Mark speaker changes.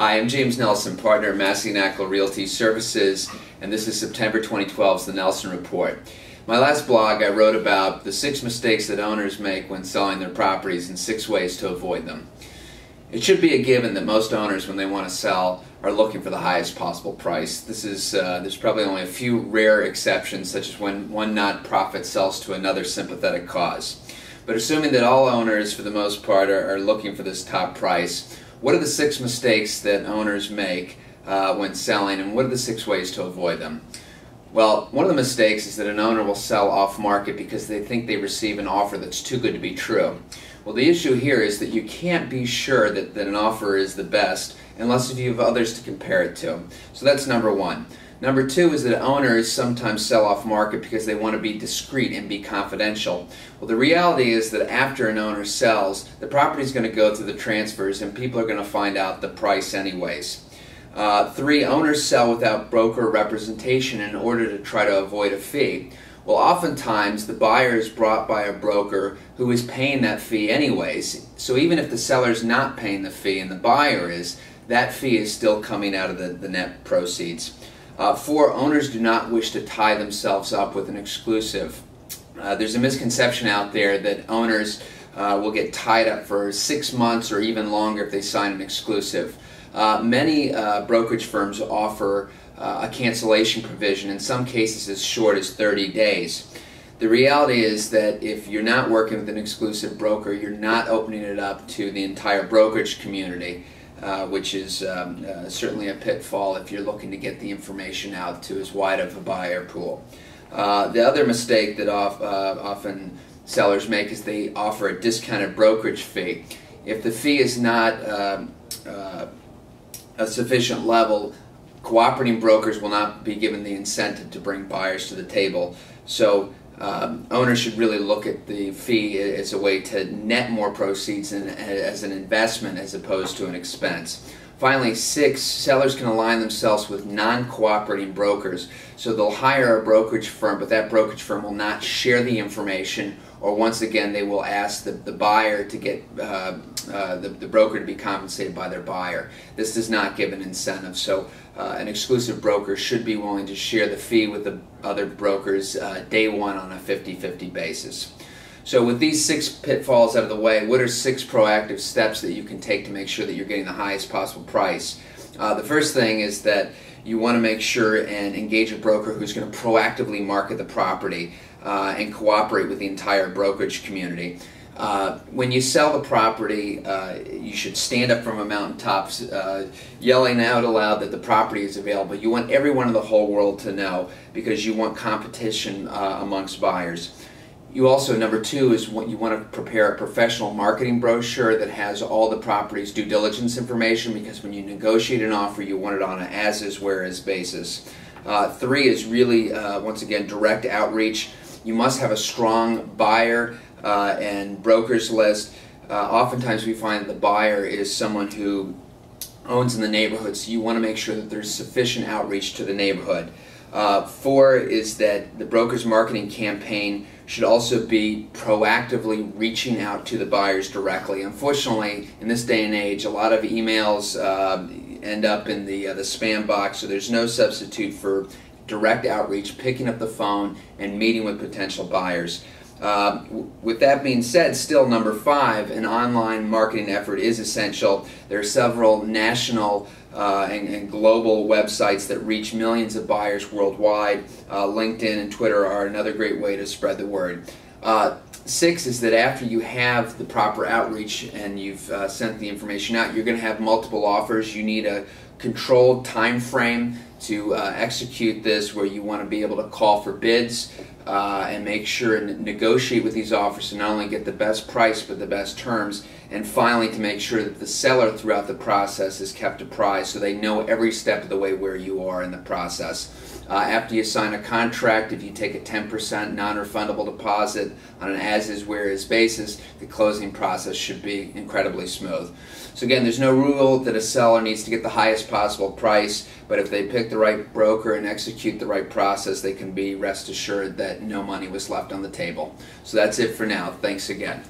Speaker 1: Hi, I'm James Nelson, partner at Massey Nackle Realty Services, and this is September 2012's The Nelson Report. My last blog, I wrote about the 6 mistakes that owners make when selling their properties and 6 ways to avoid them. It should be a given that most owners, when they want to sell, are looking for the highest possible price. There's probably only a few rare exceptions, such as when one not-profit sells to another sympathetic cause. But assuming that all owners, for the most part, are looking for this top price, what are the 6 mistakes that owners make when selling, and what are the 6 ways to avoid them? Well, one of the mistakes is that an owner will sell off-market because they think they receive an offer that's too good to be true. Well, the issue here is that you can't be sure that an offer is the best unless you have others to compare it to. So that's number 1. Number 2 is that owners sometimes sell off market because they want to be discreet and be confidential. Well, the reality is that after an owner sells, the property is going to go through the transfers and people are going to find out the price anyways. 3, owners sell without broker representation in order to try to avoid a fee. Well, oftentimes the buyer is brought by a broker who is paying that fee anyways. So even if the seller is not paying the fee and the buyer is, that fee is still coming out of the net proceeds. 4, owners do not wish to tie themselves up with an exclusive. There's a misconception out there that owners will get tied up for 6 months or even longer if they sign an exclusive. Many brokerage firms offer a cancellation provision, in some cases as short as 30 days. The reality is that if you're not working with an exclusive broker, you're not opening it up to the entire brokerage community. Which is certainly a pitfall if you're looking to get the information out to as wide of a buyer pool. The other mistake that often sellers make is they offer a discounted brokerage fee. If the fee is not a sufficient level, cooperating brokers will not be given the incentive to bring buyers to the table. So owners should really look at the fee as a way to net more proceeds and as an investment as opposed to an expense. Finally, 6, sellers can align themselves with non-cooperating brokers. So they'll hire a brokerage firm, but that brokerage firm will not share the information, or once again they will ask the buyer to get the broker to be compensated by their buyer. This does not give an incentive, so an exclusive broker should be willing to share the fee with the other brokers day one on a 50-50 basis. So with these 6 pitfalls out of the way, what are 6 proactive steps that you can take to make sure that you're getting the highest possible price? The first thing is that you want to make sure and engage a broker who's going to proactively market the property and cooperate with the entire brokerage community. When you sell the property, you should stand up from a mountaintop yelling out aloud that the property is available. You want everyone in the whole world to know, because you want competition amongst buyers. You also, number 2, is you want to prepare a professional marketing brochure that has all the property's due diligence information, because when you negotiate an offer, you want it on an as-is, whereas basis. 3 is really, once again, direct outreach. You must have a strong buyer and brokers list. Oftentimes we find that the buyer is someone who owns in the neighborhood, so you want to make sure that there's sufficient outreach to the neighborhood. 4 is that the broker's marketing campaign should also be proactively reaching out to the buyers directly. Unfortunately, in this day and age, a lot of emails end up in the spam box, so there's no substitute for direct outreach, picking up the phone, and meeting with potential buyers. With that being said, still number 5, an online marketing effort is essential. There are several national and global websites that reach millions of buyers worldwide. LinkedIn and Twitter are another great way to spread the word. 6 is that after you have the proper outreach and you've sent the information out, you're going to have multiple offers. You need a controlled time frame to execute this, where you want to be able to call for bids and make sure and negotiate with these offers to not only get the best price but the best terms, and finally to make sure that the seller throughout the process is kept apprised so they know every step of the way where you are in the process. After you sign a contract, if you take a 10% non-refundable deposit on an as-is, where-is basis, the closing process should be incredibly smooth. So again, there's no rule that a seller needs to get the highest possible price, but if they pick the right broker and execute the right process, they can be rest assured that no money was left on the table. So that's it for now. Thanks again.